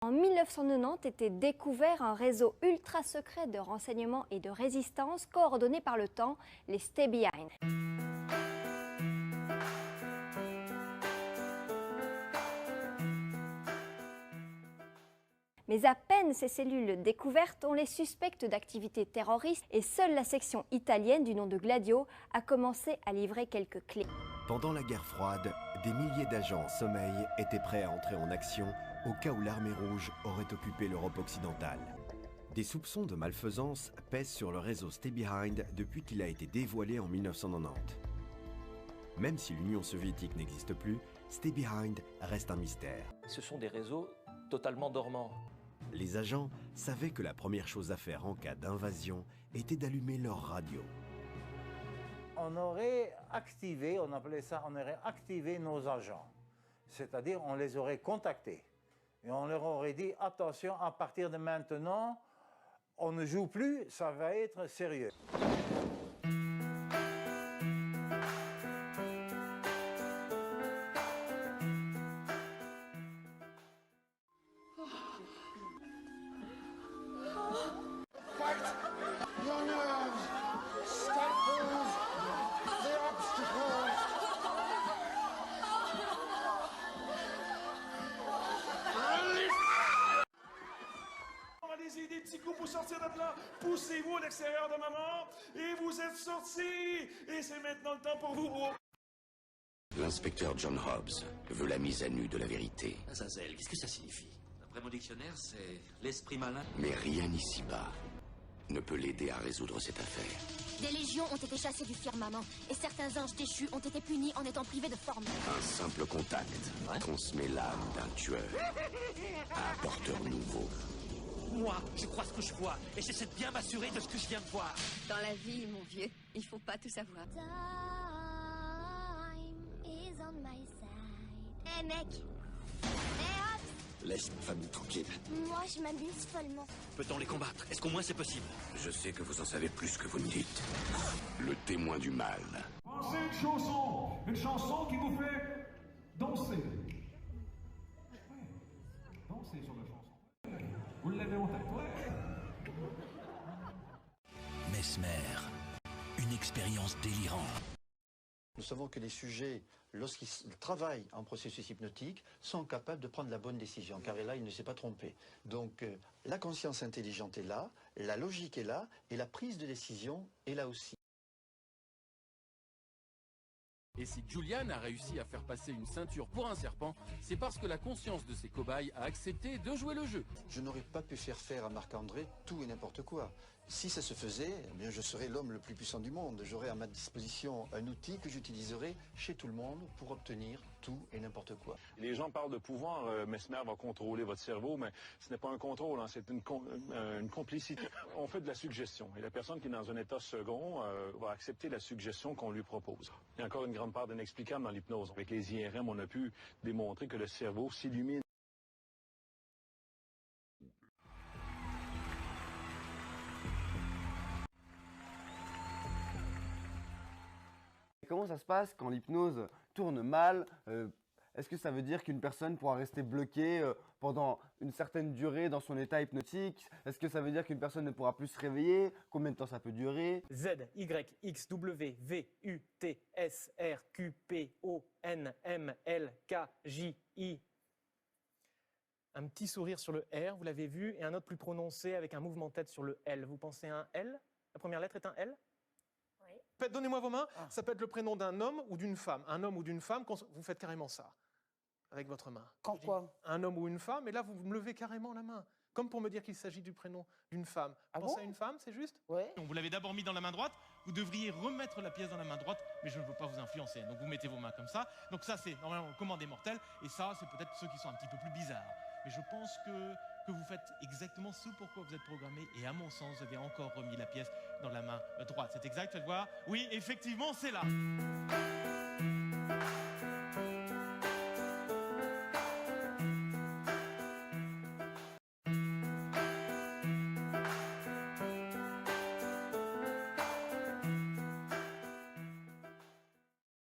En 1990 était découvert un réseau ultra secret de renseignement et de résistance coordonné par le temps, les Stay Behind. Mais à peine ces cellules découvertes, on les suspecte d'activités terroristes et seule la section italienne du nom de Gladio a commencé à livrer quelques clés. Pendant la guerre froide, des milliers d'agents en sommeil étaient prêts à entrer en action au cas où l'armée rouge aurait occupé l'Europe occidentale. Des soupçons de malfaisance pèsent sur le réseau Stay Behind depuis qu'il a été dévoilé en 1990. Même si l'Union soviétique n'existe plus, Stay Behind reste un mystère. Ce sont des réseaux totalement dormants. Les agents savaient que la première chose à faire en cas d'invasion était d'allumer leur radio. On aurait activé, on appelait ça, on aurait activé nos agents. C'est-à-dire, on les aurait contactés. Et on leur aurait dit, attention, à partir de maintenant, on ne joue plus, ça va être sérieux. Allez-y, des petits coups pour sortir de là. Poussez-vous à l'extérieur de maman. Et vous êtes sortis. Et c'est maintenant le temps pour vous. L'inspecteur John Hobbs veut la mise à nu de la vérité. Azazel, qu'est-ce que ça signifie? D'après mon dictionnaire, c'est l'esprit malin. Mais rien ici-bas ne peut l'aider à résoudre cette affaire. Des légions ont été chassées du firmament, et certains anges déchus ont été punis en étant privés de forme. Un simple contact transmet l'âme d'un tueur à un porteur nouveau. Moi, je crois ce que je vois, et j'essaie de bien m'assurer de ce que je viens de voir. Dans la vie, mon vieux, il faut pas tout savoir. Hé mec! Laisse ma famille tranquille. Moi, je m'amuse follement. Peut-on les combattre? Est-ce qu'au moins c'est possible? Je sais que vous en savez plus que vous ne dites. Le témoin du mal. Pensez une chanson qui vous fait danser. Ouais. Danser sur la chanson. Vous l'avez en tête, ouais. Mesmer, une expérience délirante. Nous savons que les sujets, lorsqu'ils travaillent en processus hypnotique, sont capables de prendre la bonne décision, car là, il ne s'est pas trompé. Donc, la conscience intelligente est là, la logique est là, et la prise de décision est là aussi. Et si Julian a réussi à faire passer une ceinture pour un serpent, c'est parce que la conscience de ses cobayes a accepté de jouer le jeu. Je n'aurais pas pu faire faire à Marc-André tout et n'importe quoi. Si ça se faisait, eh bien je serais l'homme le plus puissant du monde. J'aurais à ma disposition un outil que j'utiliserais chez tout le monde pour obtenir tout et n'importe quoi. Les gens parlent de pouvoir, Mesmer va contrôler votre cerveau, mais ce n'est pas un contrôle, hein, c'est une complicité. On fait de la suggestion, et la personne qui est dans un état second va accepter la suggestion qu'on lui propose. Il y a encore une grande part d'inexplicable dans l'hypnose. Avec les IRM, on a pu démontrer que le cerveau s'illumine. Comment ça se passe quand l'hypnose tourne mal? Est-ce que ça veut dire qu'une personne pourra rester bloquée pendant une certaine durée dans son état hypnotique? Est-ce que ça veut dire qu'une personne ne pourra plus se réveiller? Combien de temps ça peut durer? Z, Y, X, W, V, U, T, S, R, Q, P, O, N, M, L, K, J, I. Un petit sourire sur le R, vous l'avez vu, et un autre plus prononcé avec un mouvement de tête sur le L. Vous pensez à un L? La première lettre est un L? Donnez-moi vos mains. Ça peut être le prénom d'un homme ou d'une femme. Un homme ou d'une femme, vous faites carrément ça avec votre main. Quand quoi? Un homme ou une femme, et là vous me levez carrément la main, comme pour me dire qu'il s'agit du prénom d'une femme. Ah Pensez bon? à une femme, c'est juste? Oui. Donc vous l'avez d'abord mis dans la main droite, vous devriez remettre la pièce dans la main droite, mais je ne veux pas vous influencer. Donc vous mettez vos mains comme ça. Donc ça c'est normalement le commande des mortels, et ça c'est peut-être ceux qui sont un petit peu plus bizarres. Mais je pense que vous faites exactement ce pourquoi vous êtes programmé, et à mon sens, vous avez encore remis la pièce dans la main droite. C'est exact, faites voir. Oui, effectivement, c'est là.